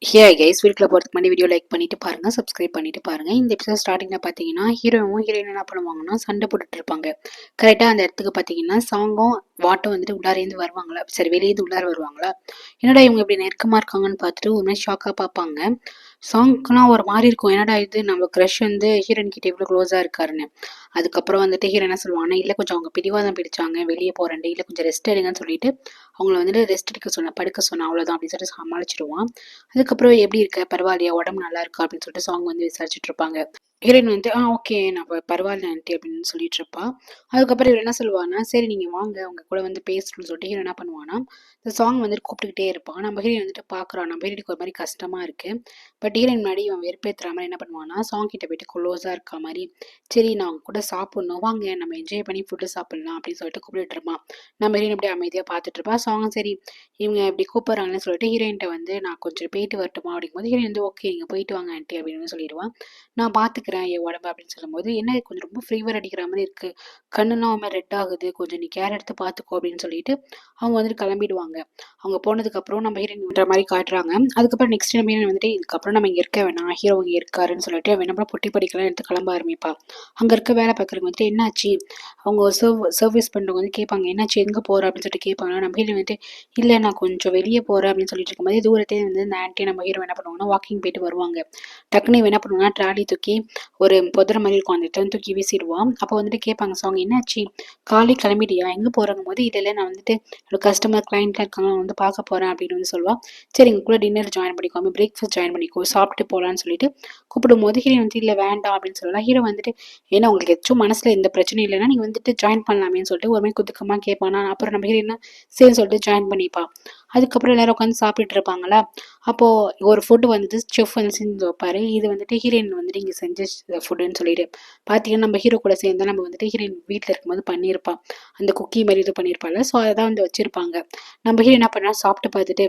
Hey guys, வீட்டுக்குள்ள போகிறதுக்கு முன்னாடி வீடியோ லைக் பண்ணிட்டு பாருங்க, சப்ஸ்கிரைப் பண்ணிட்டு பாருங்க. இந்த எபிசோட் ஸ்டார்டிங்ல பார்த்தீங்கன்னா ஹீரோவும் ஹீரோயின் என்ன பண்ணுவாங்கன்னா சண்டை போட்டுட்டு இருப்பாங்க. கரெக்டாக அந்த இடத்துக்கு பார்த்தீங்கன்னா சாங்கும் வாட்டும் வந்துட்டு உள்ளாரேந்து வருவாங்களா, சரி வெளியேந்து உள்ளார வருவாங்களா. என்னடா இவங்க இப்படி நெருக்கமா இருக்காங்கன்னு பார்த்துட்டு ஒரு மாதிரி ஷாக்காக பார்ப்பாங்க. சாங்க்குலாம் ஒரு மாதிரி இருக்கும், என்னடா இது நம்ம க்ரஷ் வந்து ஹீரோயின் கிட்ட இவ்வளோ க்ளோஸாக இருக்காருன்னு. அதுக்கப்புறம் வந்துட்டு ஹீரோ என்ன சொல்லுவாங்கன்னா, இல்லை கொஞ்சம் அவங்க பிடிவாதம் பிடிச்சாங்க, வெளியே போகிறேன், இல்லை கொஞ்சம் ரெஸ்ட் எடுங்கன்னு சொல்லிட்டு அவங்கள வந்துட்டு ரெஸ்ட் எடுக்க சொன்னேன், படுக்க சொன்னேன், அவ்வளோதான் அப்படின்னு சொல்லிட்டு சமாளிச்சிடுவான். அதுக்கப்புறம் எப்படி இருக்க, பரவாயில்லையா, உடம்பு நல்லா இருக்கா அப்படின்னு சொல்லிட்டு சாங் வந்து விசாரிச்சுட்டு இருப்பாங்க. ஹீரோயின் வந்து ஓகே நான் பரவாயில்ல ஆண்டி அப்படின்னு சொல்லிட்டு இருப்பா. அதுக்கப்புறம் இவர் என்ன சொல்லுவான்னா, சரி நீங்க வாங்க உங்க கூட வந்து பேசணும்னு சொல்லிட்டு ஹீரோ என்ன பண்ணுவான்னா, இந்த சாங் வந்துட்டு கூப்பிட்டுக்கிட்டே இருப்பான். நம்ம ஹீரோயின் வந்துட்டு பாக்குறான், நம்ம ஹீரோனுக்கு ஒரு மாதிரி கஷ்டமா இருக்கு. பட் ஹீரோயின் முன்னாடி இவன் வெறுப்பேற்றுற மாதிரி என்ன பண்ணுவான்னா, சாங் கிட்ட போயிட்டு க்ளோஸா இருக்க மாதிரி, சரி நான் அவங்க கூட சாப்பிடணும், வாங்க நம்ம என்ஜாய் பண்ணி ஃபுட்டு சாப்பிடலாம் அப்படின்னு சொல்லிட்டு கூப்பிட்டு இருப்பான். நம்ம ஹீரோயின் அப்படியே அமைதியா பார்த்துட்டு இருப்பா. சாங் சரி இவங்க இப்படி கூப்பிடுறாங்கன்னு சொல்லிட்டு ஹீரோயின்ட்ட வந்து நான் கொஞ்சம் போயிட்டு வரட்டுமா அப்படிங்கும்போது ஹீரோயின் வந்து ஓகே நீங்க போயிட்டு வாங்க ஆண்டி அப்படின்னு சொல்லிடுவான். நான் பார்த்துக்கிறேன் என் உடம்பு அப்படின்னு சொல்லும்போது, என்ன கொஞ்சம் ரொம்ப ஃபீவர் அடிக்கிற மாதிரி இருக்கு, கண்ணுலாம் ஒரு ரெட் ஆகுது, கொஞ்சம் நீ கேர் எடுத்து பார்த்துக்கோ அப்படின்னு சொல்லிட்டு அவங்க வந்துட்டு கிளம்பிடுவாங்க. அவங்க போனதுக்கப்புறம் நம்ம ஹீரோயின் விடுற மாதிரி காட்டுறாங்க. அதுக்கப்புறம் நெக்ஸ்ட் நம்ம ஹீரோயின் வந்துட்டு இதுக்கப்புறம் நம்ம இங்கே இருக்க வேணாம், ஹீரோ இங்கே இருக்காருன்னு சொல்லிட்டு அவன் என்ன பொட்டி படிக்கலாம் எடுத்து கிளம்ப ஆரம்பிப்பா. அங்கே இருக்க வேலை பார்க்குறவங்க வந்துட்டு என்னாச்சு, அவங்க சர்வீஸ் பண்ணுறவங்க வந்து கேட்பாங்க என்னாச்சு எங்கே போகிற அப்படின்னு சொல்லிட்டு கேட்பாங்க. நம்ம ஹீரோயின் வந்துட்டு இல்லை நான் கொஞ்சம் வெளியே போகிறேன் அப்படின்னு சொல்லிட்டு இருக்கும்போது தூரத்தே வந்து இந்த ஆன்ட்டி நம்ம ஹீரோ என்ன பண்ணுவாங்கன்னா வாக்கிங் போயிட்டு வருவாங்க. டக்குனு இவன் என்ன பண்ணுவாங்கன்னா ட்ராலி தூக்கி ஒரு புதற மாதிரி இருக்கும், அந்த இடத்துல தூக்கி வீசிடுவான். அப்போ வந்துட்டு கேட்பாங்க சாங் என்னாச்சு, காலை கிளம்பிட்டியா, எங்கே போகிறாங்க போது இல்லை நான் வந்துட்டு ஒரு கஸ்டமர் கிளைண்ட்லாம் இருக்காங்க நான் வந்து பார்க்க போகிறேன் அப்படின்னு வந்து சொல்லுவாள். சரி எங்க கூட டின்னர் ஜாயின் பண்ணிக்கோ, பிரேக்ஃபாஸ்ட் ஜாயின் பண்ணிக்கோ, சாப்பிட்டு போகலான்னு சொல்லிட்டு கூப்பிடும் போது ஹீரோ வந்து இல்லை வேண்டாம் அப்படின்னு சொல்லலாம். ஹீரோ வந்துட்டு ஏன்னா உங்களுக்கு ஏதாச்சும் மனசில் எந்த பிரச்சனையும் இல்லைன்னா நீங்கள் வந்துட்டு ஜாயின் பண்ணலாமேன்னு சொல்லிட்டு ஒரு மாதிரி குதுக்கமாக கேட்பானா. அப்புறம் நம்ம ஹீரோ என்ன சரி சொல்லிட்டு ஜாயின் பண்ணிப்பா. அதுக்கப்புறம் எல்லாரும் உட்காந்து சாப்பிட்டுட்டு இருப்பாங்களா. அப்போ ஒரு ஃபுட்டு வந்துட்டு செஃப் வந்து செஞ்சு வைப்பாரு. இது வந்துட்டு ஹீரோயின் வந்துட்டு இங்கே செஞ்ச ஃபுட்டுன்னு சொல்லிட்டு பார்த்தீங்கன்னா நம்ம ஹீரோ கூட சேர்ந்து நம்ம வந்துட்டு ஹீரோயின் வீட்டில் இருக்கும்போது பண்ணியிருப்பான், அந்த குக்கி மாதிரி இது பண்ணியிருப்பாள். ஸோ அதை தான் வந்து வச்சிருப்பாங்க. நம்ம ஹீரோ என்ன பண்ணா சாப்பிட்டு பார்த்துட்டு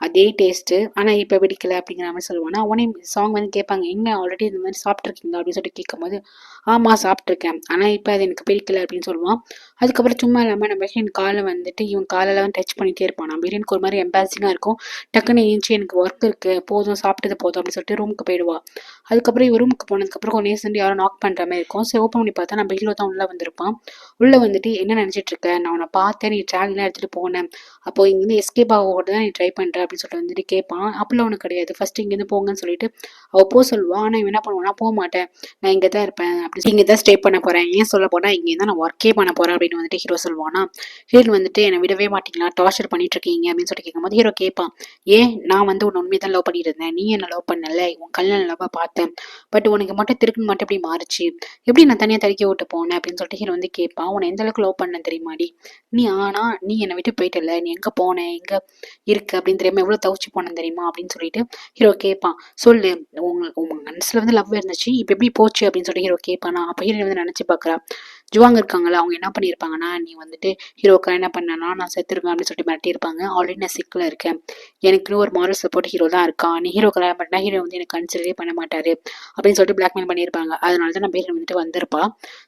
அதே டேஸ்ட்டு ஆனால் இப்போ பிடிக்கல அப்படிங்கிற மாதிரி சொல்லுவானா. உடனே சாங் வந்து கேட்பாங்க எங்க ஆல்ரெடி இந்த மாதிரி சாப்பிட்ருக்கீங்க அப்படின்னு சொல்லிட்டு கேட்கும்போது ஆமாம் சாப்பிட்ருக்கேன் ஆனால் இப்போ அது எனக்கு பிடிக்கல அப்படின்னு சொல்லுவான். அதுக்கப்புறம் சும்மா இல்லாமல் நம்ம ஹீரோயின் காலை வந்துட்டு இவன் காலெல்லாம் டச் பண்ணிகிட்டே இருப்பான். நம்ம ஹீரோயினுக்கு ஒரு மாதிரி எம்பாரசிங்காக இருக்கும். டக்குன்னு ஏஞ்சி எனக்கு ஒர்க் இருக்குது போதும் சாப்பிட்டது போதும் அப்படின்னு சொல்லிட்டு ரூமுக்கு போயிடுவா. அதுக்கப்புறம் இவ ரூமுக்கு போனதுக்கப்புறம் கொஞ்சம் நேரம் யாரும் நாக் பண்ணுற மாதிரி இருக்கும். ஸோ ஓப்பன் பண்ணி பார்த்தா நம்ம ஹீரோ தான் உள்ளே வந்திருப்பான். உள்ளே வந்துட்டு என்ன நினச்சிட்டு இருக்க, நான் உன்னை பார்த்தேன், நீ ட்ராலிலாம் எடுத்துகிட்டு போனேன், அப்போ இங்கேருந்து எஸ்கேப் ஆக கூட தான் நீ ட்ரை பண்ணுற அப்படின்னு சொல்லிட்டு வந்துட்டு கேட்பான். அப்படிலாம் ஒன்றும் கிடையாது, ஃபஸ்ட்டு இங்கேருந்து போங்கன்னு சொல்லிட்டு அவள் போக சொல்லுவாள். ஆனால் இவன் என்ன பண்ணுவான்னா போக மாட்டேன், நான் இங்கே தான் இருப்பேன், அப்படி இங்கே தான் ஸ்டே பண்ண போகிறேன், ஏன் சொல்ல போனால் இங்கே தான் நான் ஒர்க்கே பண்ண போகிறேன் அப்படின்னு வந்துட்டு ஹீரோ சொல்லுவானா. ஹீரோயின் வந்துட்டு என்னை விடவே மாட்டீங்களா, டார்ச்சர் பண்ணிட்டு இருக்கீங்க அப்படின்னு சொல்லிட்டு கேட்கும்போது ஹீரோ கேட்பான் ஏன் நான் வந்து உன்னை உண்மையை தான் லவ் பண்ணிட்டு இருந்தேன், நீ என்ன லவ் பண்ணல, உன் கல்யாணம் லவ்வாக பார்த்தேன், பட் உனக்கு மட்டும் திருக்குன்னு மட்டும் எப்படி மாறுச்சு, எப்படி நான் தனியாக தடுக்கி விட்டு போனேன் அப்படின்னு சொல்லிட்டு ஹீரோ வந்து கேட்பான். உன்னை எந்த அளவுக்கு லவ் பண்ண தெரியுமாடி, நீ ஆனா நீ என்னை விட்டு போயிட்டல, நீ எங்கே போன எங்கே இருக்கு அப்படின்னு தெரியாம எவ்வளோ தவிச்சு போனேன் தெரியுமா அப்படின்னு சொல்லிட்டு ஹீரோ கேட்பான். சொல்லு, உங்க மனசுல வந்து லவ் இருந்துச்சு இப்போ எப்படி போச்சு அப்படின்னு சொல்லிட்டு ஹீரோ கேட்பானா. அப்போ ஹீரோ வந்து நினச்சி பார்க்குறா, ஜுவாங்க இருக்காங்களா அவங்க என்ன பண்ணியிருப்பாங்கன்னா, நீ வந்துட்டு ஹீரோக்கா என்ன பண்ணனா நான் செத்துருவேன் அப்படின்னு சொல்லிட்டு மிரட்டியிருப்பாங்க. ஆல்ரெடி நான் சிக்கில் இருக்கேன், எனக்குன்னு ஒரு மாரல் சப்போர்ட் ஹீரோ தான் இருக்கான், நீ ஹீரோ கல்யாணம் பண்ணா ஹீரோ வந்து எனக்கு கன்சிடரே பண்ண மாட்டாரு அப்படின்னு சொல்லிட்டு பிளாக்மெயில் பண்ணியிருப்பாங்க. அதனால தான் நம்ம ஹீரோ வந்துட்டு வந்திருப்பா.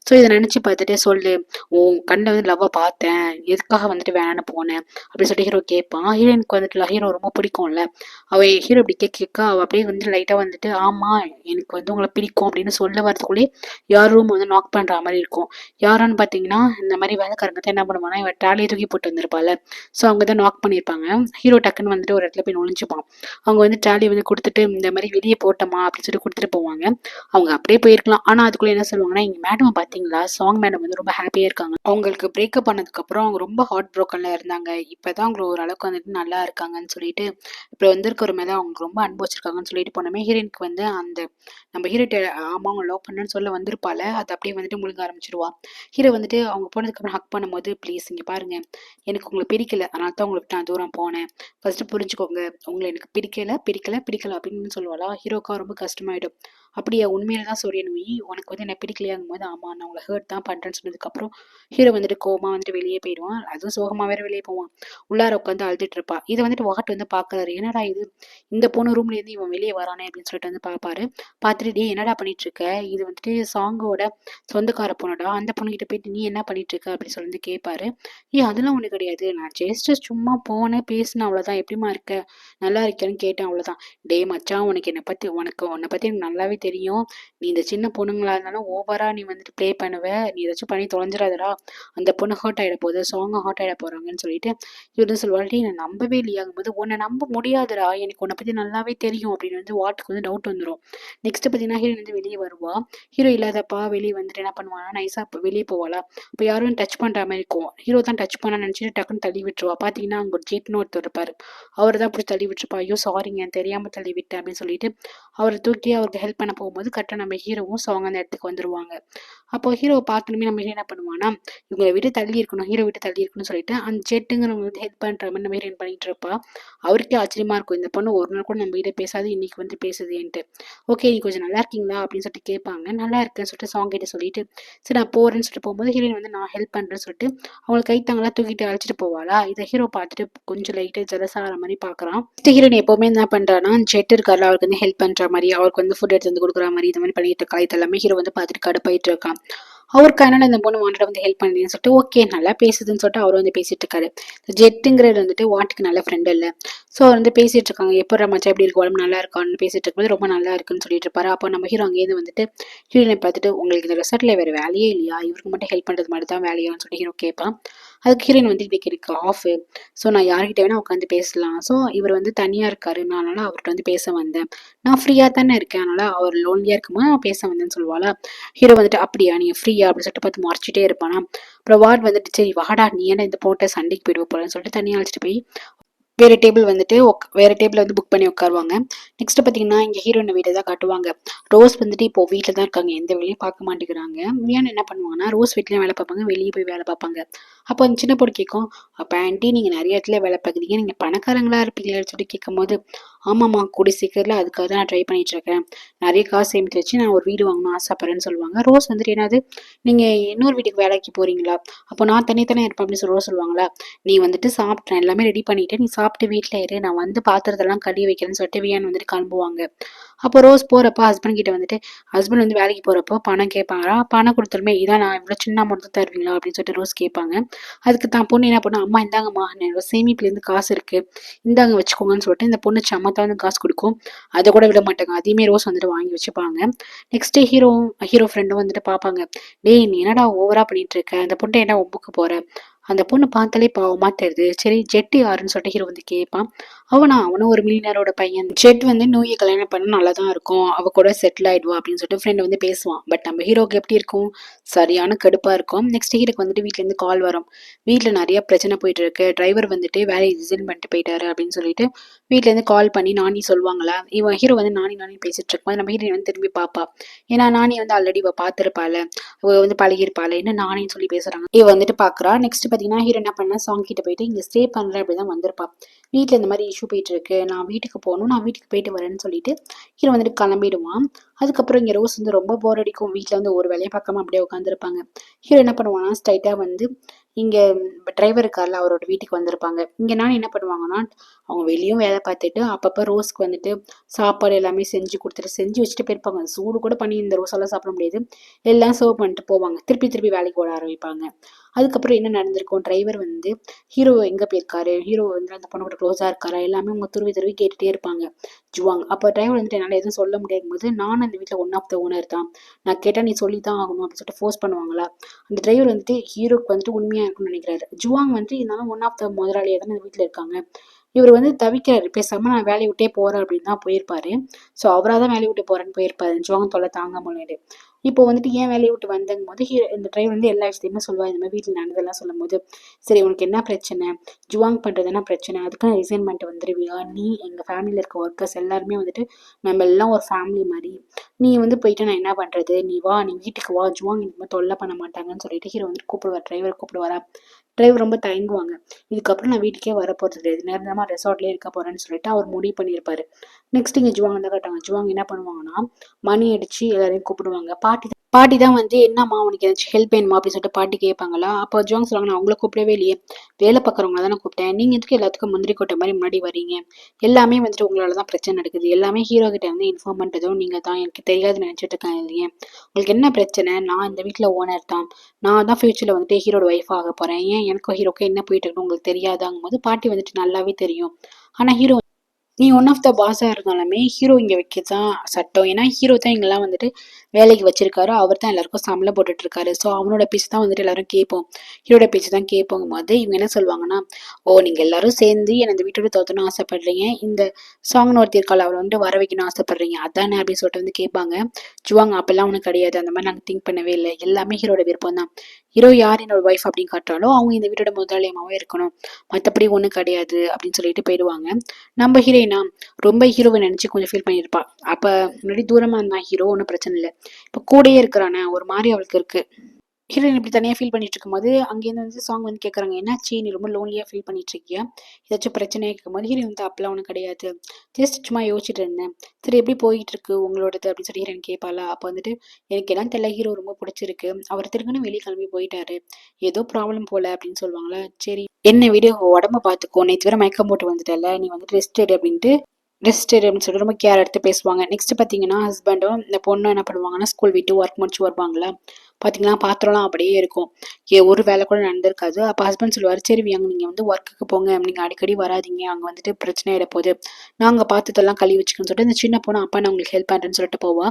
ஸோ இதை நினச்சி பார்த்துட்டு சொல்லு, உன் கண்ணில் வந்து லவ்வை பார்த்தேன், எதுக்காக வந்துட்டு வேணான்னு போனேன் அப்படின்னு சொல்லிட்டு ஹீரோ கேட்பான். ஹீரோயினுக்கு வந்துட்டு ஹீரோ ரொம்ப பிடிக்கும்ல, அவள் ஹீரோ இப்படி கேட்க அவள் அப்படியே வந்து லைட்டாக வந்துட்டு ஆமாம் எனக்கு வந்து உங்களை பிடிக்கும் அப்படின்னு சொல்ல வரதுக்குள்ளேயே யார் ரூம் வந்து நாக் பண்ணுற மாதிரி இருக்கும். யாரான்னு பார்த்தீங்கன்னா இந்த மாதிரி வேலைக்காரங்க தான் என்ன பண்ணுவாங்கன்னா இவன் ட்ராலியை தூக்கி போட்டு வந்திருப்பாள். ஸோ அவங்க தான் நாக் பண்ணியிருப்பாங்க. ஹீரோ டக்குன்னு வந்துட்டு ஒரு இடத்துல போய் நுழைஞ்சுப்பான். அவங்க வந்து ட்ராலி வந்து கொடுத்துட்டு இந்த மாதிரி வெளியே போட்டோமா அப்படின்னு சொல்லி கொடுத்துட்டு போவாங்க. அவங்க அப்படியே போயிருக்கலாம். ஆனால் அதுக்குள்ளே என்ன சொல்லுவாங்கன்னா இங்கே மேடம் பார்த்தீங்களா, சாங் மேடம் வந்து ரொம்ப ஹாப்பியாக இருக்காங்க, அவங்களுக்கு பிரேக்கப் பண்ணதுக்கப்புறம் அவங்க ரொம்ப ஹார்ட் ப்ரோக்கனில் இருந்தாங்க, இப்போ தான் அவங்க ஓரளவுக்கு வந்துட்டு நல்லா இருக்காங்கன்னு சொல்லிட்டு இப்போ வந்திருக்கிற மேலே அவங்க ரொம்ப அனுபவிச்சிருக்காங்கன்னு சொல்லிட்டு போனோமே. ஹீரோயினுக்கு வந்து அந்த நம்ம ஹீரோட்ட ஆமாம் அவங்க லவ் பண்ணேன்னு சொல்ல வந்திருப்பாள், அது அப்படியே வந்துட்டு முழுங்க ஆரம்பிச்சிருவா. ஹீரோ வந்துட்டு அவங்க போனதுக்கப்புறம் ஹக் பண்ணும்போது ப்ளீஸ் இங்கே பாருங்க எனக்கு உங்களை பிடிக்கல அதனால தான் உங்களை விட்டு நான் தூரம் போனேன், ஃபர்ஸ்ட் புரிஞ்சுக்கோங்க, உங்களை எனக்கு பிடிக்கல அப்படின்னு சொல்லுவாளா. ஹீரோக்கா ரொம்ப கஷ்டமாயிடும். அப்படியா உண்மையில தான் சொல்லணும், உனக்கு வந்து என்ன பிடிக்கலையாங்கும் போது ஆமாம் நான் உங்களை ஹர்ட் தான் பண்ணுறேன்னு சொன்னதுக்கப்புறம் ஹீரோ வந்துட்டு கோமா வந்துட்டு வெளியே போயிடுவான். அதுவும் சோகமாக வேற வெளியே போவான். உள்ளார உட்காந்து அழுதுட்டு இருப்பா. இதை வந்துட்டு வாட் வந்து பார்க்குறாரு, என்னடா இது இந்த பொண்ணு ரூம்லேருந்து இவன் வெளியே வரானே அப்படின்னு சொல்லிட்டு வந்து பார்ப்பாரு. பார்த்துட்டு டே என்னடா பண்ணிட்டு இருக்க, இது வந்துட்டு சாங்கோட சொந்தக்கார பொண்ணுடா, அந்த பொண்ணுகிட்ட போயிட்டு நீ என்ன பண்ணிட்டு இருக்க அப்படின்னு சொல்லி கேட்பாரு. அதெல்லாம் ஒண்ணு கிடையாது, நான் ஜஸ்ட் சும்மா போனேன் பேசினேன் அவ்வளவுதான், எப்படிமா இருக்க நல்லா இருக்கியான்னு கேட்டேன் அவ்வளவுதான். டேய் மச்சான், உன்னை பத்தி எனக்கு நல்லாவே தெரியும். நீ இந்த சின்ன பொண்ணுங்களா இருந்தாலும் ஓவரா நீ வந்துட்டு ப்ளே பண்ணுவ, நீ ஏதாச்சும் பண்ணி தொலைஞ்சிடாதடா, அந்த பொண்ணு ஹர்ட் ஆயிட போகுது, சாங் ஹர்ட் ஆயிட போறாங்கன்னு சொல்லிட்டு இவர் வந்து சொல்லுவாள். டேய் நான் நம்பவே இல்லையாகும் போது, உன்னை நம்ப முடியாதுடா, எனக்கு உன்னை பத்தி நல்லாவே தெரியும் அப்படின்னு வந்து வாட்டுக்கு வந்து டவுட் வந்துடும். நெக்ஸ்ட் பார்த்தீங்கன்னா ஹீரோயின் வந்து வெளியே வருவா. ஹீரோ இல்லாதப்பா வெளியே வந்துட்டு என்ன பண்ணுவானா, நைஸா வெளியே போவாளா. இப்போ யாரும் டச் பண்ற மாதிரி இருக்கும், ஹீரோ தான் டச் பண்ண நினைச்சிட்டு டக்குன்னு தள்ளி விட்டுருவா. பாத்தீங்கன்னா அங்க ஒரு ஜெட்னு ஒருத்தர் இருப்பாரு, அவர் தான் அப்படி தள்ளி விட்டுருப்பா. ஐயோ சாரிங்க தெரியாம தள்ளி விட்டேன் அப்படின்னு சொல்லிட்டு அவரை தூக்கி அவருக்கு ஹெல்ப் பண்ண போகும்போது கரெக்டாக நம்ம ஹீரோவும் சாங் அந்த இடத்துக்கு வந்துருவாங்க. அப்போ ஹீரோவை பார்த்தோமே நம்ம ஹீரோ என்ன பண்ணுவானா, இவங்களை விட்டு தள்ளி இருக்கணும், ஹீரோ விட்டு தள்ளி இருக்கணும்னு சொல்லிட்டு அந்த ஜெட்டுங்கிறவங்க வந்து ஹெல்ப் பண்ற மாதிரி நம்ம ஹீரோயின் பண்ணிட்டு இருப்பா. அவருக்கே ஆச்சரியமா இருக்கும், இந்த பொண்ணு ஒரு நாள் கூட நம்ம கிட்ட பேசாது, இன்னைக்கு வந்து பேசுதுன்ட்டு. ஓகே நீ கொஞ்சம் நல்லா இருக்கீங்களா அப்படின்னு சொல்லிட்டு கேட்பாங்க. நல்லா இருக்குன்னு சொல்லிட்டு சாங் கிட்ட சொல்லிட்டு சரி நான் போறேன்னு சொல்லிட்டு போகும்போது ஹீரோயின் வந்து நான் ஹெல்ப் பண்றேன்னு சொல்லிட்டு அவங்களை கைத்தாங்களா தூக்கிட்டு அழைச்சிட்டு போவாளா. இதை ஹீரோ பார்த்துட்டு கொஞ்சம் லைட்டா ஜெலஸ் ஆகிற மாதிரி பாக்குறான். ஹீரோயின் எப்பவுமே என்ன பண்றான்னா, ஜெட் இருக்காரு அவருக்கு வந்து ஹெல்ப் பண்ற மாதிரி, அவருக்கு வந்து ஃபுட் எடுத்து வந்து கொடுக்குற மாதிரி இந்த மாதிரி பண்ணிட்டு இருக்கா. இது எல்லாமே ஹீரோ வந்து பார்த்துட்டு கடுப்பாயிட்டு இருக்கான். அவருக்கு அதனால இந்த பொண்ணு வாண்டட் வந்து ஹெல்ப் பண்ணுறேன்னு சொல்லிட்டு ஓகே நல்லா பேசுதுன்னு சொல்லிட்டு அவர் வந்து பேசிட்டு இருக்காரு. ஜெட்டுங்கிறது வந்துட்டு வாட்டுக்கு நல்ல ஃப்ரெண்ட் இல்லை. ஸோ அவர் வந்து பேசிட்டு இருக்காங்க, எப்போ மச்சா எப்படி இருக்கு, உடம்பு நல்லா இருக்கான்னு பேசிட்டு இருக்கும்போது ரொம்ப நல்லா இருக்குன்னு சொல்லிட்டு இருப்பாரு. அப்போ நம்ம ஹீரோ அங்கேயிருந்து வந்துட்டு ஹீரோனை பார்த்துட்டு உங்களுக்கு இந்த ரெசார்ட்ல வேற வேலையே இல்லையா, இவருக்கு மட்டும் ஹெல்ப் பண்றது மட்டும் தான் வேலையான்னு சொல்லி ஹீரோ கேட்பான். அதுக்கு ஹீரோயின் வந்து இன்னைக்கு எனக்கு ஆஃப், ஸோ நான் யார்கிட்ட வேணா உட்காந்து பேசலாம், ஸோ இவர் வந்து தனியா இருக்காரு, நான் அதனால அவர்கிட்ட வந்து பேச வந்தேன், நான் ஃப்ரீயா தானே இருக்கேன், அதனால அவர் லோன்லியா இருக்கும்போது நான் பேச வந்தேன்னு சொல்லுவாளா. ஹீரோ வந்துட்டு அப்படியா நீ ஃப்ரீயா அப்படின்னு சொல்லிட்டு பார்த்து மறைச்சிட்டே இருப்பானா. அப்புறம் வார்டு வந்துட்டு சரி வாடா நீ என்ன இந்த போட்ட சண்டைக்கு போயிடுவ போறேன்னு சொல்லிட்டு தனியாக அழைச்சிட்டு போய் வேற டேபிள் வந்து புக் பண்ணி உட்காருவாங்க. நெக்ஸ்ட் பாத்தீங்கன்னா இங்க ஹீரோயின் வீட்டை தான் காட்டுவாங்க. ரோஸ் வந்துட்டு இப்போ வீட்டில் தான் இருக்காங்க, எந்த வேலையும் பார்க்க மாட்டேங்கிறாங்க. மியான் என்ன பண்ணுவாங்கன்னா ரோஸ் வீட்லயும் வேலை பார்ப்பாங்க, வெளியே போய் வேலை பார்ப்பாங்க. அப்போ அந்த சின்ன பொண்ணு கேட்கும், அப்ப ஆன்ட்டி நீங்க நிறைய இடத்துல வேலை பார்க்குறீங்க, நீங்க பணக்காரங்களா இருப்பீங்களேன்னு சொல்லி கேட்கும் போது ஆமாம்மா கூடி சீக்கிரத்தில் அதுக்காக தான் நான் ட்ரை பண்ணிட்டு இருக்கேன், நிறைய காசு சேமித்து வச்சு நான் ஒரு வீடு வாங்கணும் ஆசைப்படுறேன்னு சொல்லுவாங்க. ரோஸ் வந்துட்டு என்னது நீங்க இன்னொரு வீட்டுக்கு வேலைக்கு போறீங்களா, அப்போ நான் தனித்தனியாக இருப்பேன் அப்படின்னு சொல்லி ரோஸ் சொல்லுவாங்களா. நீ வந்துட்டு சாப்பிட்டேன் எல்லாமே ரெடி பண்ணிட்டு நீ சாப்பிட்டு வீட்டில் இரு, நான் வந்து பாத்திரத்தெல்லாம் கழுவி வைக்கிறேன்னு சொல்லிட்டு வியான் வந்துட்டு கிளம்புவாங்க. அப்போ ரோஸ் போறப்ப ஹஸ்பண்ட் கிட்ட வந்துட்டு ஹஸ்பண்ட் வந்து வேலைக்கு போறப்போ பணம் கேட்பாங்களா, பணம் கொடுத்துருமே இதான் நான் இவ்வளோ சின்ன அமௌண்ட் தான் தருவீங்களா அப்படின்னு சொல்லிட்டு ரோஸ் கேட்பாங்க. அதுக்கு தான் பொண்ணு என்ன பண்ணும், அம்மா இந்தாங்கம்மா என்னோட சேமிப்புலேருந்து காசு இருக்கு இந்தாங்க வச்சுக்கோங்கன்னு சொல்லிட்டு இந்த பொண்ணு சமத்தா வந்து காசு கொடுக்கும். அதை கூட விட மாட்டாங்க, அதையுமே ரோஸ் வந்துட்டு வாங்கி வச்சுப்பாங்க. நெக்ஸ்ட் ஹீரோ ஃப்ரெண்டும் வந்துட்டு பார்ப்பாங்க. டேய் நீ என்னடா ஓவரா பண்ணிட்டு இருக்க, அந்த பொண்ணை என்ன ஒப்புக்கு போற, அந்த பொண்ணு பார்த்தாலே பாவமா தெரியுது, சரி ஜெட் யாருன்னு சொல்லிட்டு ஹீரோ வந்து கேட்பான். அவனும் ஒரு மில்லியனரோட பையன், ஜெட் வந்து நோயை கல்யாணம் பண்ண நல்லா தான் இருக்கும், அவ கூட செட்டில் ஆயிடுவா அப்படின்னு சொல்லிட்டு ஃப்ரெண்ட் வந்து பேசுவான். பட் நம்ம ஹீரோக்கு எப்படி இருக்கும், சரியான கடுப்பா இருக்கும். நெக்ஸ்ட் ஹீரோக்கு வந்துட்டு வீட்டுல இருந்து கால் வரும், வீட்டுல நிறைய பிரச்சனை போயிட்டு இருக்கு, டிரைவர் வந்துட்டு வேலையை ரிசைன் பண்ணிட்டு போயிட்டாரு அப்படின்னு சொல்லிட்டு வீட்டுல இருந்து கால் பண்ணி நானி சொல்லுவாங்களா. இவன் ஹீரோ வந்து நானி பேசிட்டு இருக்கும்போது நம்ம ஹீரோ வந்து திரும்பி பாப்பா, ஏன்னா நானி வந்து ஆல்ரெடி இவ பாத்திருப்பாள், அவ வந்து பழகிருப்பாள், என்ன நானின்னு சொல்லி பேசுறாங்க இவ வந்துட்டு பாக்குறா. நெக்ஸ்ட் பாத்தீங்கன்னா ஹீரோ என்ன பண்ண சாங் கிட்ட போயிட்டு இங்க ஸ்டே பண்றேன் அப்படிதான் வந்திருப்பா. வீட்டுல இந்த மாதிரி இஷ்யூ போயிட்டு இருக்கு, நான் வீட்டுக்கு போகணும், நான் வீட்டுக்கு போயிட்டு வரேன்னு சொல்லிட்டு ஹீரோ வந்துட்டு கிளம்பிடுவான். அதுக்கப்புறம் இங்க ரோஸ் வந்து ரொம்ப போர் அடிக்கும், வீட்டுல வந்து ஒரு வேலையை பார்க்காம அப்படியே உட்காந்துருப்பாங்க. ஹீரோ என்ன பண்ணுவானா ஸ்ட்ரைட்டா வந்து இங்க டிரைவர் இருக்கார்ல அவரோட வீட்டுக்கு வந்திருப்பாங்க. இங்க நான் என்ன பண்ணுவாங்கன்னா அவங்க வெளியும் வேலை பார்த்துட்டு அப்பப்ப ரோஸ்க்கு வந்துட்டு சாப்பாடு எல்லாமே செஞ்சு வச்சுட்டு போயிருப்பாங்க. சூடு கூட பண்ணி இந்த ரோஸ் எல்லாம் சாப்பிட முடியாது, எல்லாம் சர்வ் பண்ணிட்டு போவாங்க, திருப்பி வேலைக்கு ஓட ஆரம்பிப்பாங்க. அதுக்கப்புறம் என்ன நடந்திருக்கும், டிரைவர் வந்து ஹீரோ எங்க போயிருக்காரு, ஹீரோ வந்து அந்த பொண்ணு கூட க்ளோஸா இருக்காரா எல்லாமே அவங்க துருவி கேட்டுட்டே இருப்பாங்க ஜுவாங். அப்போ டிரைவர் வந்துட்டு என்னால எதுவும் சொல்ல முடியாது போது நானும் அந்த வீட்டுல ஒன் ஆஃப் த ஓனர் தான், நான் கேட்டா நீ சொல்லித்தான் ஆகணும் அப்படின்னு சொல்லிட்டு ஃபோர்ஸ் பண்ணுவாங்களா. அந்த டிரைவர் வந்துட்டு ஹீரோக்கு வந்துட்டு உண்மையா இருக்கும்னு நினைக்கிறாரு. ஜுவாங் வந்துட்டு இருந்தாலும் ஒன் ஆஃப் த முதலாளியா தானே இந்த வீட்டுல இருக்காங்க, இவர் வந்து தவிக்கிறாரு, பேசாம நான் வேலையை விட்டே போறேன் அப்படின்னு தான் போயிருப்பாரு. ஸோ அவராக தான் வேலையை விட்டு போறேன்னு போயிருப்பாரு, ஜுவாங் தொல்லை தாங்க முடியாது. இப்போ வந்துட்டு ஏன் வேலையை விட்டு வந்தங்கும் போது இந்த டிரைவர் வந்து எல்லா விஷயத்தையுமே சொல்லுவார், இந்த மாதிரி வீட்டில் நடந்ததெல்லாம் சொல்லும் போது சரி உனக்கு என்ன பிரச்சனை, ஜுவாங் பண்றதுன்னா பிரச்சனை, அதுக்கு நான் ரிசைன் பண்ணிட்டு வந்துருவியா, நீ எங்க ஃபேமிலியில இருக்க ஒர்க்கர்ஸ் எல்லாருமே வந்துட்டு நம்ம எல்லாம் ஒரு ஃபேமிலி மாதிரி, நீ வந்து போயிட்டு நான் என்ன பண்றது, நீ வா நீ வீட்டுக்கு வா, ஜுவாங் இந்த மாதிரி தொல்லை பண்ண மாட்டாங்கன்னு சொல்லிட்டு ஹீரோ வந்துட்டு கூப்பிடுவார், டிரைவர் கூப்பிடுவாரா. டிரைவர் ரொம்ப தயங்குவாங்க, இதுக்கப்புறம் நான் வீட்டுக்கே வர போறது கிடையாது, நேரமா ரெசார்ட்லயே இருக்க போறேன்னு சொல்லிட்டு அவர் முடிவு பண்ணியிருப்பாரு. நெக்ஸ்ட் இங்கே ஜுவாங் தான் காட்டுவாங்க. ஜுவாங் என்ன பண்ணுவாங்கன்னா மணி அடிச்சு எல்லாரையும் கூப்பிடுவாங்க. பாட்டி தான் வந்து என்னம்மா உனக்கு ஏதாச்சும் ஹெல்ப் வேணுமா அப்படின்னு சொல்லிட்டு பாட்டி கேட்பாங்களா. அப்போ ஜுவாங் சொல்லுவாங்க, நான் அவங்கள கூப்பிடவே இல்லையே, வேலை பார்க்குறவங்கள தான் நான் கூப்பிட்டேன். நீங்கள் எதுக்கு எல்லாத்துக்கும் முந்திரி கொட்டை மாதிரி முன்னாடி வரீங்க, எல்லாமே வந்துட்டு உங்களால தான் பிரச்சனை நடக்குது, எல்லாமே ஹீரோ கிட்ட வந்து இன்ஃபார்ம் பண்ணுறதும் நீங்கள் தான், எனக்கு தெரியாதுன்னு நினச்சிட்டு இருக்கேன் இல்லையே, உங்களுக்கு என்ன பிரச்சனை, நான் இந்த வீட்டில் ஓனர் தான், நான் தான் ஃபியூச்சரில் வந்துட்டு ஹீரோட ஒய்ஃப் ஆக போகிறேன், ஏன் எனக்கும் ஹீரோக்கும் என்ன போயிட்டு இருக்குன்னு உங்களுக்கு தெரியாதாங்கும் போது பாட்டி வந்துட்டு நல்லாவே தெரியும். ஆனால் ஹீரோ நீ ஒன் ஆஃப் த பாஸாக இருந்தாலுமே ஹீரோ இங்கே வைக்க தான் சட்டம். ஏன்னா ஹீரோ தான் இங்கெல்லாம் வந்துட்டு வேலைக்கு வச்சிருக்காரு, அவர் தான் எல்லாருக்கும் சம்பளம் போட்டுட்டு இருக்காரு. ஸோ அவனோட பேச்சு தான் வந்துட்டு எல்லாரும் கேட்போம், ஹீரோட பேச்சு தான் கேட்போங்கும் போது இவங்க என்ன சொல்லுவாங்கன்னா, ஓ நீங்கள் எல்லாரும் சேர்ந்து என்னை இந்த வீட்டோட தோத்தணும் ஆசைப்படுறீங்க, இந்த சாங்னு ஒருத்தி இருக்காள் அவளை வந்து வர வைக்கணும் ஆசைப்படுறீங்க அதானே அப்படின்னு சொல்லிட்டு வந்து கேட்பாங்க. ஜுவாங்க அப்பெல்லாம் ஒன்றும் கிடையாது, அந்த மாதிரி நாங்கள் திங்க் பண்ணவே இல்லை, எல்லாமே ஹீரோட விருப்பம் தான். ஹீரோ யார் என்னோட ஒய்ஃப் அப்படின்னு காட்டுறாலும் அவங்க இந்த வீட்டோட முதலாளியமாவே இருக்கணும், மற்றபடி ஒன்றும் கிடையாது அப்படின்னு சொல்லிட்டு போயிடுவாங்க. நம்ம ஹீரோயினா ரொம்ப ஹீரோவை நினைச்சு கொஞ்சம் ஃபீல் பண்ணியிருப்பா. அப்ப முன்னாடி தூரமா இருந்தா ஹீரோ ஒன்றும் பிரச்சனை இல்லை, இப்ப கூடயே இருக்கிறானே ஒரு மாதிரி அவளுக்கு இருக்கு. ஹீரோயின் இப்படி தனியாக ஃபீல் பண்ணிட்டு இருக்கும்போது அங்கேருந்து வந்து சாங் வந்து கேட்குறாங்க, என்னாச்சு நீ ரொம்ப லோன்லியாக ஃபீல் பண்ணிட்டு இருக்கியா, ஏதாச்சும் பிரச்சனையாக கேட்கும்போது ஹீரோயின் வந்து அப்பெல்லாம் ஒன்றும் கிடையாது, ஜஸ்ட் சும்மா யோசிச்சுட்டு இருந்தேன், சரி எப்படி போயிட்டு இருக்கு உங்களோடது அப்படின்னு சொல்லி ஹீரோயின் கேட்பாளா. அப்போ வந்துட்டு எனக்கு எல்லாம் தெரியல, ஹீரோ ரொம்ப பிடிச்சிருக்கு, அவர் திருங்கன்னு வெளியே கிளம்பி போயிட்டாரு, ஏதோ ப்ராப்ளம் போல அப்படின்னு சொல்லுவாங்களா. சரி என்ன வீடு உடம்ப பார்த்துக்கோ, நேற்று வேற மயக்கம் போட்டு வந்துட்டல, நீ வந்துட்டு ரெஸ்ட் எடு அப்படின்ட்டு ரெஸ்ட் அப்படின்னு சொல்லிட்டு ரொம்ப கேர் எடுத்து பேசுவாங்க. நெக்ஸ்ட் பார்த்தீங்கன்னா ஹஸ்பண்டும் இந்த பொண்ணும் என்ன பண்ணுவாங்கன்னா ஸ்கூல் விட்டு ஒர்க் முடிச்சு வருவாங்களா. பார்த்தீங்கன்னா பாத்திரம்லாம் அப்படியே இருக்கும், ஒரு வேலை கூட நடந்திருக்காது. அப்போ ஹஸ்பண்ட் சொல்லுவார், சரி அங்கே நீங்கள் வந்து ஒர்க்குக்கு போங்க, நீங்கள் அடிக்கடி வராதிங்க, அங்கே வந்துட்டு பிரச்சனை ஆகிட போகுது, நாங்கள் பார்த்ததெல்லாம் கழுவி வச்சுக்கணும்னு சொல்லிட்டு இந்த சின்ன பொண்ணு அப்பா நான் உங்களுக்கு ஹெல்ப் பண்ணுறேன்னு சொல்லிட்டு போவா.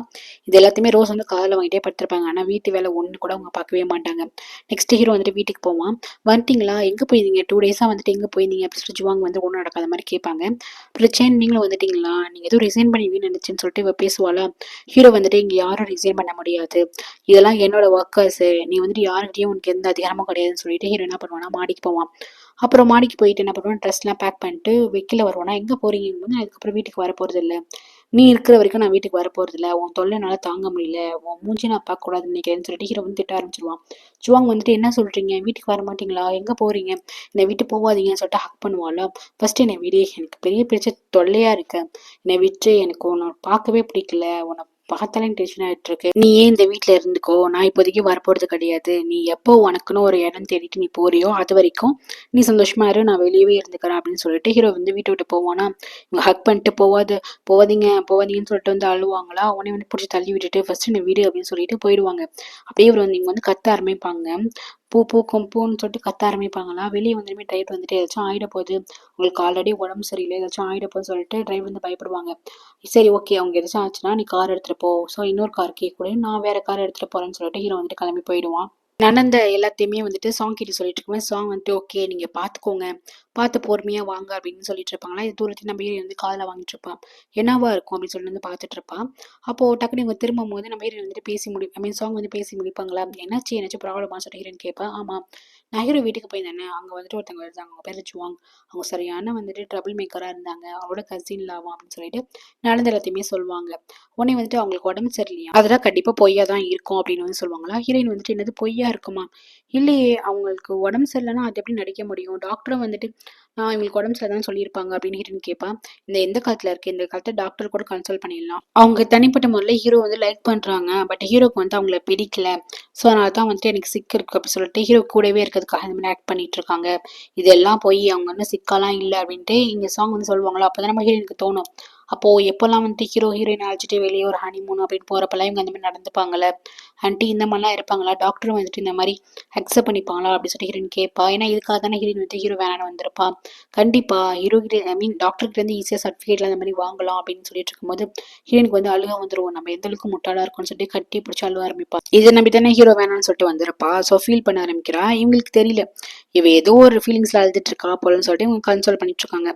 இது எல்லாத்தையுமே ரோஸ் வந்து காதில் வாங்கிட்டே படுத்திருப்பாங்க, ஆனால் வீட்டு வேலை ஒன்று கூட அவங்க பார்க்கவே மாட்டாங்க. நெக்ஸ்ட் ஹீரோ வந்துட்டு வீட்டுக்கு போவான். வந்துட்டீங்களா, எங்கே போயிருந்தீங்க 2 days வந்துட்டு எங்கே போயிருந்தீங்க அப்படின்னு சொல்லிட்டு ஜுவாங் வந்து ஒன்றும் நடக்காத மாதிரி கேட்பாங்க. பிரச்சனை நீங்களும் வந்துட்டீங்களா, நீங்கள் எதுவும் ரிசைன் பண்ணுவீங்கன்னு நினச்சேன்னு சொல்லிட்டு இவ பேசுவாளா. ஹீரோ வந்துட்டு இங்கே யாரும் ரிசைன் பண்ண முடியாது, இதெல்லாம் என்னோட ஒர்க்கர்ஸு, நீ வந்துட்டு யாருக்கிட்டையும் உனக்கு எந்த அதிகாரமும் கிடையாதுன்னு சொல்லிட்டு ஹீரோ என்ன பண்ணுவானா மாடிக்கு போவான். அப்புறம் மாடிக்கு போயிட்டு என்ன பண்ணுவான், ட்ரெஸ்லாம் பேக் பண்ணிட்டு வெக்கில வருவானா. எங்கே போறீங்க, அதுக்கப்புறம் வீட்டுக்கு வர போகிறது இல்லை, நீ இருக்கிற வரைக்கும் நான் வீட்டுக்கு வர போறது இல்லை, உன் தொல்லைனால தாங்க முடியல, உன் மூஞ்சி நான் பார்க்க கூடாதுன்னு நினைக்கிறேன்னு சொல்லிட்டு ஹீரோ வந்து திட்ட ஆரம்பிச்சிருவான். ஜுவாங் வந்துட்டு என்ன சொல்றீங்க, வீட்டுக்கு வர மாட்டீங்களா, எங்க போறீங்க, என்னை விட்டு போகாதீங்கன்னு சொல்லிட்டு ஹக் பண்ணுவாள். ஃபர்ஸ்ட் என்னை விடு, எனக்கு பெரிய பிரச்சனை தொல்லையா இருக்கு, என்னை விட்டு, எனக்கு உன்னை பார்க்கவே பிடிக்கல, உன்னை பார்த்தாலே டென்ஷன் ஆகிட்டு இருக்கு, நீ ஏன் இந்த வீட்டில் இருந்துக்கோ, நான் இப்போதைக்கு வரப்போறது கிடையாது, நீ எப்போ உனக்குன்னு ஒரு இடம் தேடிட்டு நீ போறியோ அது வரைக்கும் நீ சந்தோஷமா இரு, நான் வெளியவே இருந்துக்கிறேன் அப்படின்னு சொல்லிட்டு ஹீரோ வந்து வீட்டை விட்டு போவானா. இவங்க ஹக் பண்ணிட்டு போவாதீங்கன்னு சொல்லிட்டு வந்து அழுவாங்களா. உடனே வந்து பிடிச்சி தள்ளி விட்டுட்டு ஃபர்ஸ்ட் என்ன வீடு அப்படின்னு சொல்லிட்டு போயிடுவாங்க. அப்படியே இவர் வந்து இவங்க வந்து கத்த ஆரம்பிப்பாங்க, பூ பூக்கும் பூன்னு சொல்லிட்டு கத்த ஆரம்பிப்பாங்களா. வெளியே வந்துமே டிரைவர் வந்துட்டு ஏதாச்சும் ஆகிட போகுது, உங்களுக்கு ஆல்ரெடி உடம்பு சரியில்லை, ஏதாச்சும் ஆகிட போகுதுன்னு சொல்லிட்டு டிரைவர் வந்து பயப்படுவாங்க. சரி ஓகே, அவங்க எதாச்சும் ஆச்சுன்னா நீ கார் எடுத்துகிட்டு போ, ஸோ இன்னொரு கார் கேட்கக்கூட, நான் வேற கார் எடுத்துகிட்டு போகிறேன்னு சொல்லிட்டு ஹீரோ வந்துட்டு கிளம்பி போயிடுவான். நடந்த எல்லாத்தையுமே வந்துட்டு சாங் கிட்ட சொல்லிட்டு இருக்கும்போது சாங் வந்துட்டு ஓகே நீங்கள் பார்த்துக்கோங்க, பார்த்து பொறுமையாக வாங்க அப்படின்னு சொல்லிட்டு இருப்பாங்களா. இது தூரத்தில் நம்ம ஹீரோ வந்து காதில் வாங்கிட்டு இருப்பான், என்னவா இருக்கும் அப்படின்னு சொல்லிட்டு வந்து பார்த்துட்டு இருப்பான். அப்போது டக்குனு இவங்க திரும்பும் போது நம்ம ஹீரோ வந்துட்டு சாங் வந்து பேசி முடிப்பாங்களா. என்னாச்சும் ப்ராப்ளமான்னு சொல்லிட்டு ஹீரோன்னு கேட்பேன். ஆமாம், நான் ஹீரோ வீட்டுக்கு போயிருந்தேனே, அங்கே வந்துட்டு ஒருத்தவங்க இருந்தாங்க, அவங்க பேர் ஜுவாங், அவங்க சரியான வந்துட்டு ட்ரபிள் மேக்கராக இருந்தாங்க, அவரோட கசின் லாவா அப்படின்னு சொல்லிட்டு நடந்த எல்லாத்தையுமே சொல்லுவாங்க. உடனே வந்துட்டு அவங்களுக்கு உடம்பு சரியில்லையா, அதெல்லாம் கண்டிப்பாக பொய்யா தான் இருக்கும் அப்படின்னு வந்து சொல்லுவாங்களா. ஹீரோயின் வந்துட்டு என்னது பொய்யா இருக்குமா, இல்லையே அவங்களுக்கு உடம்பு சரியில்லைன்னா அது எப்படி நடிக்க முடியும், டாக்டரும் வந்துட்டு இவங்களுக்கு உடம்பு சரிதான் சொல்லியிருப்பாங்க அப்படின்னு ஹீரோயின் கேட்பான். இந்த எந்த காலத்தில் இருக்குது, இந்த காலத்தில் டாக்டர் கூட கன்சல்ட் பண்ணிடலாம். அவங்க தனிப்பட்ட முறையில் ஹீரோ வந்து லைக் பண்ணுறாங்க, பட் ஹீரோக்கு வந்து அவங்கள பிடிக்கல, ஸோ அதனால தான் வந்துட்டு எனக்கு சிக் இருக்குது அப்படின்னு சொல்லிட்டு ஹீரோ கூடவே இருக்கிறதுக்காக இந்த மாதிரி ஆக்ட் பண்ணிட்டு இருக்காங்க, இதெல்லாம் போய் அவங்க வந்து சிக்காலாம் இல்லை அப்படின்ட்டு இங்கே சாங் வந்து சொல்லுவாங்களா. அப்போ தான் நம்ம ஹீரோயினுக்கு தோணும், அப்போது எப்போல்லாம் வந்துட்டு ஹீரோயின் அழைச்சிட்டு வெளியே ஒரு ஹனிமூன் அப்படின்னு போகிறப்பெல்லாம் இவங்க அந்த மாதிரி நடந்துப்பாங்கல்ல, ஆண்டி இந்த மாதிரிலாம் இருப்பாங்களா, டாக்டரும் வந்துட்டு இந்த மாதிரி அக்செப்ட் பண்ணிப்பாங்களா அப்படின்னு சொல்லிட்டு ஹீரோயின் கேட்பா. ஏன்னா இதுக்காக தானே ஹீரோயின் வந்து ஹீரோ வேணான்னு வந்திருப்பா. கண்டிப்பாக ஹீரோ கிட்ட டாக்டர் கிட்ட இருந்து ஈஸியாக சர்டிஃபிகேட்லாம் அந்த மாதிரி வாங்கலாம் அப்படின்னு சொல்லிட்டு இருக்கும்போது ஹீரோனுக்கு வந்து அழுக வந்துருவோம், நம்ம எந்த அளவுக்கு முட்டாளாக இருக்கும்னு சொல்லிட்டு கட்டி பிடிச்சி அழுவ ஆரம்பிப்பா. இதை நம்பி தானே ஹீரோ வேணான்னு சொல்லிட்டு வந்திருப்பா. ஸோ ஃபீல் பண்ண ஆரம்பிக்கிறா. இவங்களுக்கு தெரியல இவ ஏதோ ஒரு ஃபீலிங்ஸ்ல அழுதுட்டு இருக்கா போலன்னு சொல்லிட்டு இவங்க கன்சோல் பண்ணிட்டு இருக்காங்க.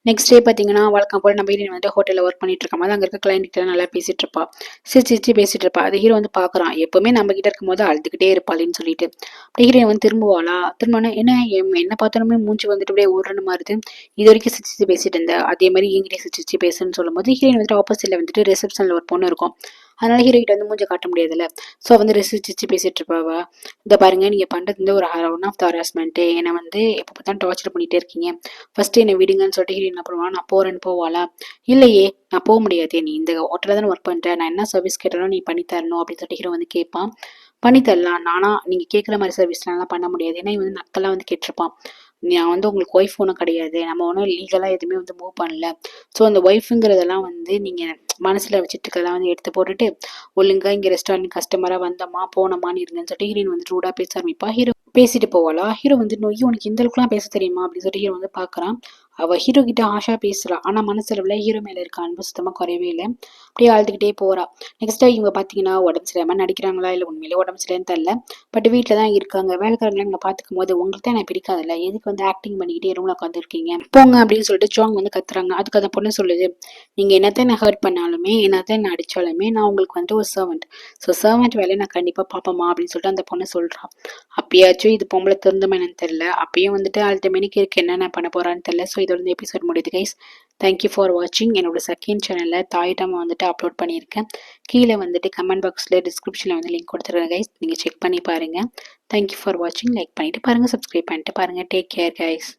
நெக்ஸ்ட் டே பார்த்தீங்கன்னா வழக்கம் போல நம்ம ஹீரோயின் வந்து ஹோட்டலில் ஒர்க் பண்ணிட்டு இருக்கும் போது அங்கே இருக்க கிளைண்ட் கிட்ட நல்லா பேசிட்டு இருப்பா, சிரிச்சு பேசிட்டு இருப்பா. அது ஹீரோ வந்து பார்க்குறான், எப்பவுமே நம்ம கிட்ட இருக்கும் போது அழுதுகிட்டே இருப்பாளின்னு சொல்லிட்டு. அப்படி ஹீரோயின் வந்து திரும்புவாளா, திரும்பினா என்ன பார்த்தாலுமே மூஞ்சி வந்துட்டு அப்படியே ஊறன்னு மாறுது, இது வரைக்கும் சிரிச்சு பேசிட்டு இருந்த அதே மாதிரி என்கிட்ட சிரிச்சு பேசுன்னு சொல்லும்போது ஹீரோயின் வந்துட்டு ஆப்போசிட்ல வந்துட்டு ரிசப்ஷனில் ஒரு பொண்ணு இருக்கும், அதனால ஹீரோ கிட்ட வந்து மூஞ்ச காட்ட முடியாதுல்ல. ஸோ வந்து ரசிச்சு பேசிட்டு இருப்பாவா, இந்த பாருங்க நீங்க பண்றது வந்து ஒரு ஒன் ஆஃப் த ஹராஸ்மெண்ட், என்னை வந்து எப்போ பார்த்தாலும் டார்ச்சர் பண்ணிட்டே இருக்கீங்க, ஃபர்ஸ்ட் என்னை விடுங்கன்னு சொல்லிட்டு ஹீரோ என்ன பண்ணுவா, நான் போறேன்னு போவாளா, இல்லையே நான் போக முடியாது, நீ இந்த ஹோட்டலில் தானே ஒர்க் பண்ற, நான் என்ன சர்வீஸ் கேட்டாலும் நீ பண்ணி தரணும் அப்படின்னு சொல்லிட்டு ஹீரோ வந்து கேட்பான். பண்ணி தரலாம், நானா நீங்க கேட்குற மாதிரி சர்வீஸ்லாம் பண்ண முடியாது, ஏன்னா இவன் வந்து நக்கெல்லாம் வந்து கேட்டிருப்பான். நான் வந்து உங்களுக்கு ஒய்ஃப் ஒன்றும் கிடையாது, நம்ம ஒன்றும் லீகலாக எதுவுமே வந்து மூவ் பண்ணல, ஸோ அந்த ஒய்ஃபுங்கிறதெல்லாம் வந்து நீங்கள் மனசில் வச்சுட்டு இருக்கிறதெல்லாம் வந்து எடுத்து போட்டுட்டு ஒழுங்கா இங்கே ரெஸ்டாரண்ட் கஸ்டமராக வந்தோமா போனோமான்னு இருங்கன்னு சொல்லிட்டு ஹீரோயின் வந்து ரூடாக பேச ஆரம்பிப்பா. ஹீரோ பேசிட்டு போவாளா, ஹீரோ வந்து நொய்யோ உனக்கு இந்த அளவுக்குலாம் பேச தெரியுமா அப்படின்னு சொல்லிட்டு ஹீரோ வந்து பார்க்குறான். அவள் ஹீரோ கிட்ட ஆஷா பேசுறா, ஆனால் மனசளவில் ஹீரோ மேலே இருக்க அன்பு சுத்தமாக குறையவே இல்லை. அப்படியே அழுதுகிட்டே போறா. நெக்ஸ்ட் இவங்க பார்த்தீங்கன்னா உடம்பு சரியாமல் நடிக்கிறாங்களா இல்லை உண்மையிலே உடம்பு சரியான்னு தெரியல, பட் வீட்டில் தான் இருக்காங்க. வேலைக்காரங்களை இங்கே பார்த்துக்கும் போது உங்களுக்கு தான் எனக்கு பிடிக்காதுல்ல, எதுக்கு வந்து ஆக்டிங் பண்ணிக்கிட்டே ரூமில் உட்காந்துருக்கீங்க போங்க அப்படின்னு சொல்லிட்டு ஜாங் வந்து கத்துறாங்க. அதுக்கு அந்த பொண்ணு சொல்லுது, நீங்கள் என்னத்தான் என்ன ஹர்ட் பண்ணாலுமே என்னத்தான் என்ன அடித்தாலுமே நான் உங்களுக்கு வந்து ஒரு சர்வெண்ட், ஸோ சர்வெண்ட் வேலையை நான் கண்டிப்பாக பார்ப்போமா அப்படின்னு சொல்லிட்டு அந்த பொண்ணு சொல்கிறா. அப்பயாச்சும் இது பொம்பளை திருந்தமா என்னன்னு தெரியல, அப்பயும் வந்துட்டு அல்டிமேனிக்கு இருக்கு என்னென்ன பண்ண போகிறான்னு தெரியல. ஸோ இதோட இந்த எபிசோட் முடியுது கைஸ். தேங்க்யூ ஃபார் வாட்சிங். என்னோட செகண்ட் சேனலில் தாயிடம் வந்துட்டு அப்லோட் பண்ணியிருக்கேன். கீழே வந்துட்டு கமெண்ட் பாக்ஸில் டிஸ்கிரிப்ஷனில் வந்து லிங்க் கொடுத்துருக்கேன் கைஸ், நீங்கள் செக் பண்ணி பாருங்கள். தேங்க்யூ ஃபார் வாட்சிங். லைக் பண்ணிவிட்டு பாருங்கள், சப்ஸ்கிரைப் பண்ணிட்டு பாருங்கள். Take care guys.